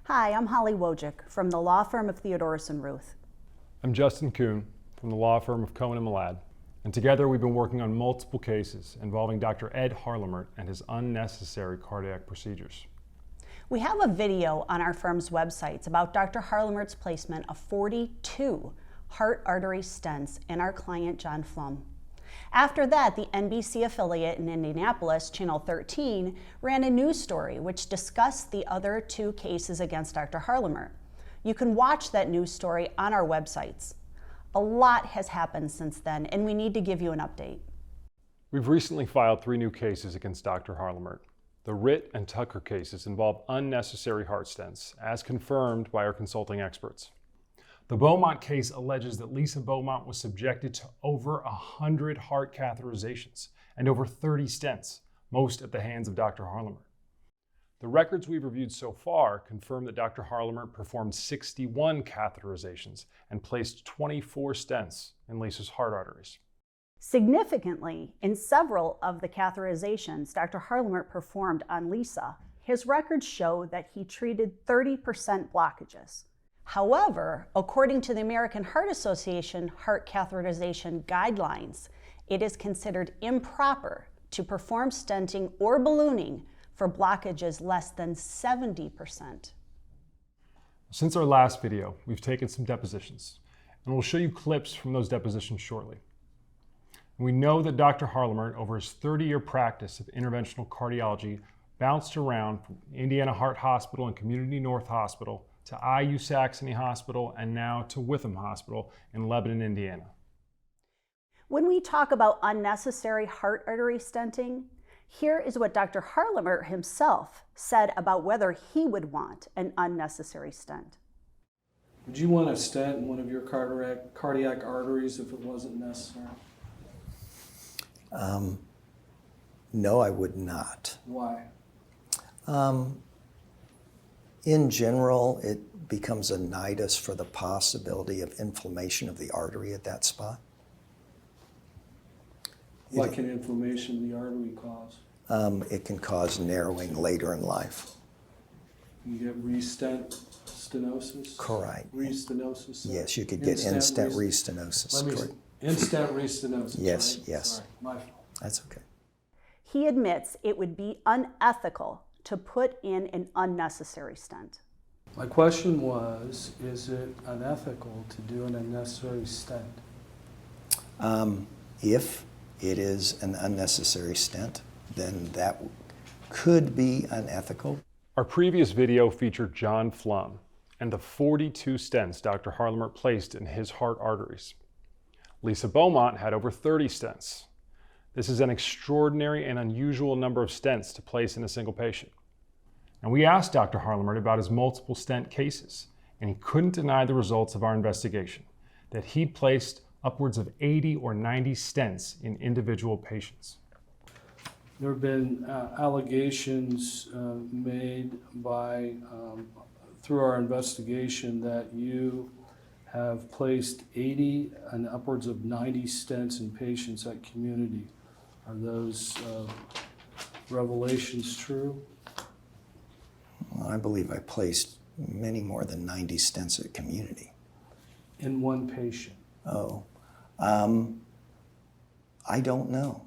Hi, I'm Holly Wojcik from the law firm of Theodoris and Ruth. I'm Justin Kuhn from the law firm of CohenMalad, and together we've been working on multiple cases involving Dr. Ed Harlamert and his unnecessary cardiac procedures. We have a video on our firm's websites about Dr. Harlamert's placement of 42 heart artery stents in our client John Flum. After that, the NBC affiliate in Indianapolis, Channel 13, ran a news story which discussed the other two cases against Dr. Harlamert. You can watch that news story on our websites. A lot has happened since then, and we need to give you an update. We've recently filed 3 new cases against Dr. Harlamert. The Ritt and Tucker cases involve unnecessary heart stents, as confirmed by our consulting experts. The Beaumont case alleges that Lisa Beaumont was subjected to over 100 heart catheterizations and over 30 stents, most at the hands of Dr. Harlamert. The records we've reviewed so far confirm that Dr. Harlamert performed 61 catheterizations and placed 24 stents in Lisa's heart arteries. Significantly, in several of the catheterizations Dr. Harlamert performed on Lisa, his records show that he treated 30% blockages. However, according to the American Heart Association heart catheterization guidelines, it is considered improper to perform stenting or ballooning for blockages less than 70%. Since our last video, we've taken some depositions, and we'll show you clips from those depositions shortly. We know that Dr. Harlamert, over his 30-year practice of interventional cardiology, bounced around from Indiana Heart Hospital and Community North Hospital to IU Saxony Hospital and now to Witham Hospital in Lebanon, Indiana. When we talk about unnecessary heart artery stenting, here is what Dr. Harlamert himself said about whether he would want an unnecessary stent. Would you want a stent in one of your cardiac arteries if it wasn't necessary? No, I would not. Why? In general, it becomes a nidus for the possibility of inflammation of the artery at that spot. What can inflammation of the artery cause? It can cause narrowing later in life. You get re-stent stenosis? Correct. Re-stenosis? Yes, you could get in-stent restenosis. Correct. In-stent restenosis, Yes, right? yes. Sorry, my fault. That's okay. He admits it would be unethical to put in an unnecessary stent. My question was, is it unethical to do an unnecessary stent? If it is an unnecessary stent, then that could be unethical. Our previous video featured John Flum and the 42 stents Dr. Harlamert placed in his heart arteries. Lisa Beaumont had over 30 stents. This is an extraordinary and unusual number of stents to place in a single patient. And we asked Dr. Harlamert about his multiple stent cases, and he couldn't deny the results of our investigation, that he placed upwards of 80 or 90 stents in individual patients. There have been allegations made by, through our investigation, that you have placed 80 and upwards of 90 stents in patients at Community. Are those revelations true? Well, I believe I placed many more than 90 stents at Community. In one patient? Oh, I don't know.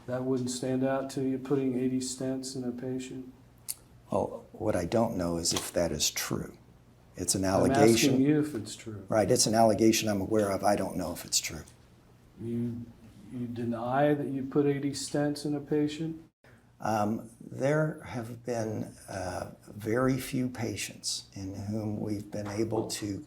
That wouldn't stand out to you, putting 80 stents in a patient? Well, what I don't know is if that is true. It's an allegation. I'm asking you if it's true. Right, it's an allegation I'm aware of. I don't know if it's true. You deny that you put 80 stents in a patient? There have been very few patients in whom we've been able to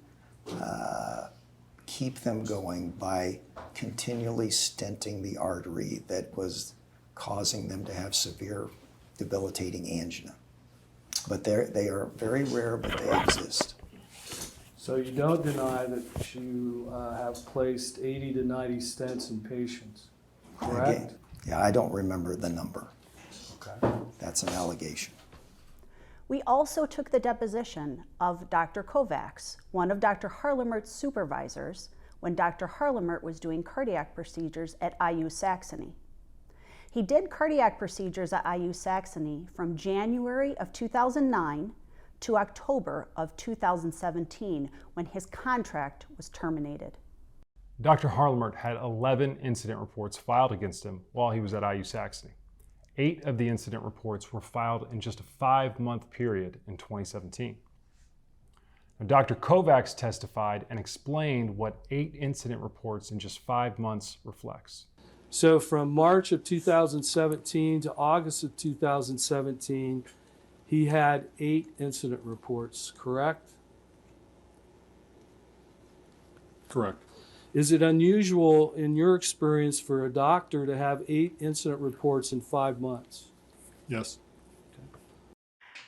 keep them going by continually stenting the artery that was causing them to have severe debilitating angina. But they are very rare, but they exist. So you don't deny that you have placed 80 to 90 stents in patients, correct? Again, yeah, I don't remember the number. Okay. That's an allegation. We also took the deposition of Dr. Kovacs, one of Dr. Harlamert's supervisors, when Dr. Harlamert was doing cardiac procedures at IU Saxony. He did cardiac procedures at IU Saxony from January of 2009 to October of 2017 when his contract was terminated. Dr. Harlamert had 11 incident reports filed against him while he was at IU Saxony. 8 of the incident reports were filed in just a 5-month period in 2017. Now, Dr. Kovacs testified and explained what 8 incident reports in just 5 months reflects. So from March of 2017 to August of 2017, he had 8 incident reports, correct? Correct. Is it unusual in your experience for a doctor to have 8 incident reports in 5 months? Yes.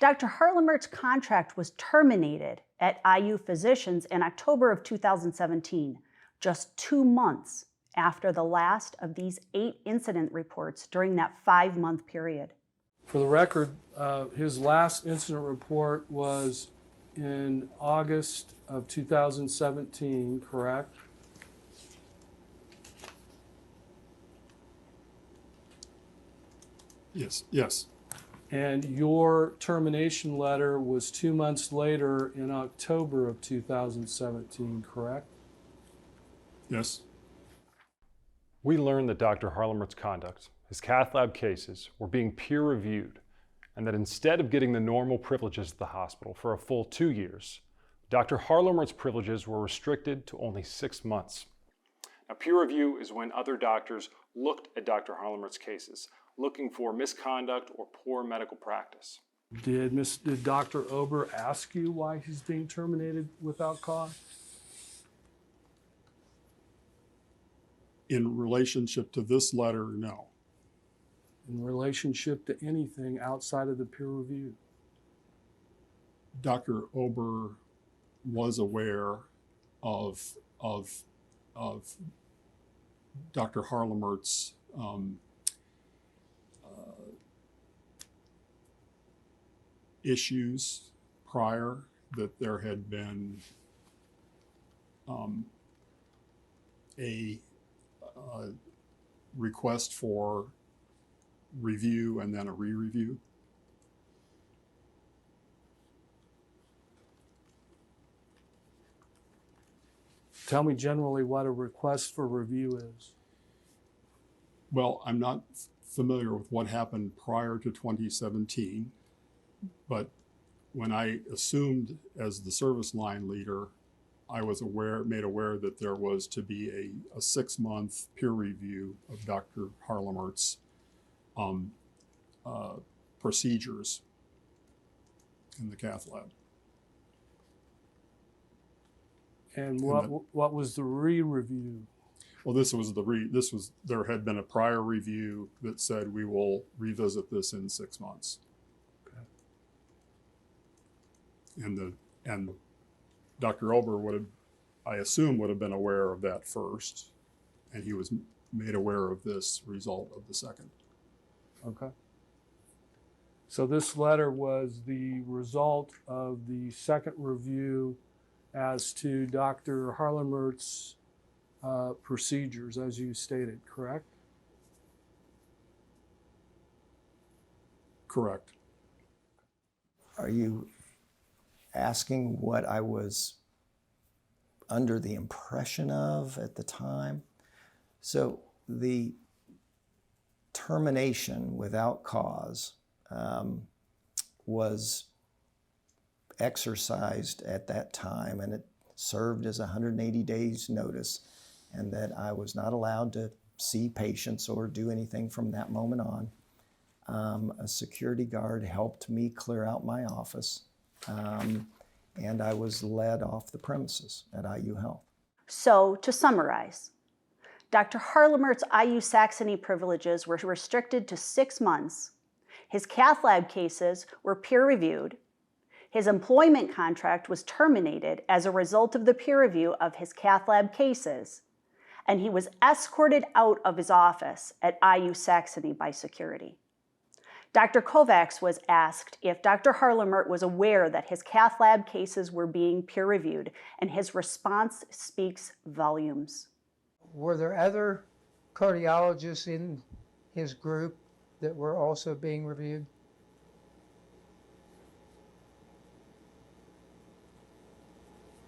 Dr. Harlamert's contract was terminated at IU Physicians in October of 2017, just 2 months after the last of these 8 incident reports during that 5-month period. For the record, his last incident report was in August of 2017, correct? Yes. Yes. And your termination letter was 2 months later in October of 2017, correct? Yes. We learned that Dr. Harlamert's conduct, his cath lab cases, were being peer reviewed, and that instead of getting the normal privileges at the hospital for a full 2 years, Dr. Harlamert's privileges were restricted to only 6 months. Now, peer review is when other doctors looked at Dr. Harlamert's cases, looking for misconduct or poor medical practice. Did Dr. Ober ask you why he's being terminated without cause? In relationship to this letter, no. In relationship to anything outside of the peer review? Dr. Ober was aware of Dr. Harlamert's issues prior, that there had been a request for review and then a re-review. Tell me generally what a request for review is. Well, I'm not familiar with what happened prior to 2017, but when I assumed as the service line leader, I was made aware that there was to be a 6-month peer review of Dr. Harlamert's procedures in the cath lab. And what was the re-review? Well, there had been a prior review that said we will revisit this in 6 months. Okay. And Dr. Ober I assume would have been aware of that first, and he was made aware of this result of the second. Okay. So this letter was the result of the second review as to Dr. Harlamert's procedures, as you stated, correct? Correct. Are you asking what I was under the impression of at the time? So the termination without cause was exercised at that time, and it served as 180 days notice, and that I was not allowed to see patients or do anything from that moment on. A security guard helped me clear out my office, and I was led off the premises at IU Health. So, to summarize, Dr. Harlamert's IU Saxony privileges were restricted to 6 months. His cath lab cases were peer-reviewed. His employment contract was terminated as a result of the peer review of his cath lab cases, and he was escorted out of his office at IU Saxony by security. Dr. Kovacs was asked if Dr. Harlamert was aware that his cath lab cases were being peer-reviewed, and his response speaks volumes. Were there other cardiologists in his group that were also being reviewed?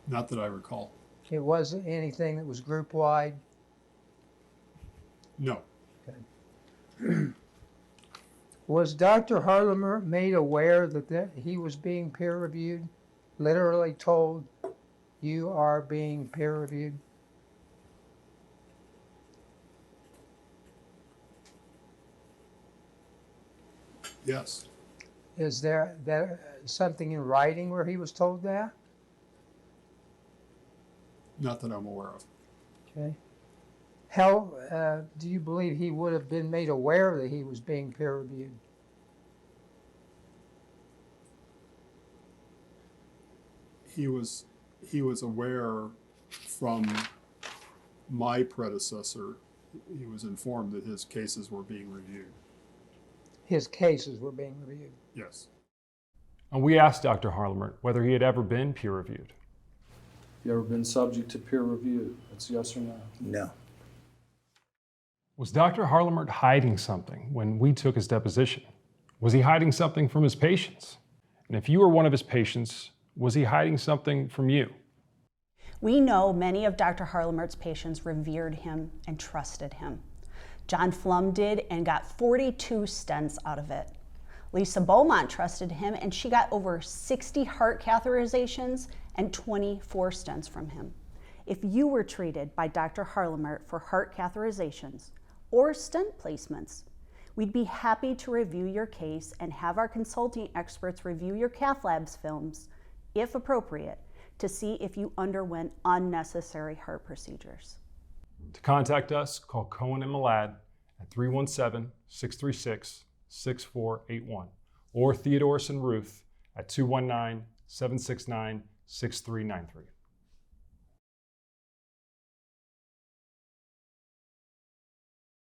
Not that I recall. It wasn't anything that was group-wide? No. Was Dr. Harlemer made aware that he was being peer-reviewed? Literally told, you are being peer-reviewed? Yes. Is there something in writing where he was told that? Not that I'm aware of. Okay. How do you believe he would have been made aware that he was being peer-reviewed? He was aware from my predecessor. He was informed that his cases were being reviewed. His cases were being reviewed. Yes. And we asked Dr. Harlamert whether he had ever been peer-reviewed. You ever been subject to peer review? That's yes or no. No. Was Dr. Harlamert hiding something when we took his deposition? Was he hiding something from his patients? And if you were one of his patients, was he hiding something from you? We know many of Dr. Harlamert's patients revered him and trusted him. John Flum did and got 42 stents out of it. Lisa Beaumont trusted him and she got over 60 heart catheterizations and 24 stents from him. If you were treated by Dr. Harlamert for heart catheterizations or stent placements, we'd be happy to review your case and have our consulting experts review your cath labs films, if appropriate, to see if you underwent unnecessary heart procedures. To contact us, call CohenMalad at 317-636-6481 or Theodorus and Ruth at 219-769-6393.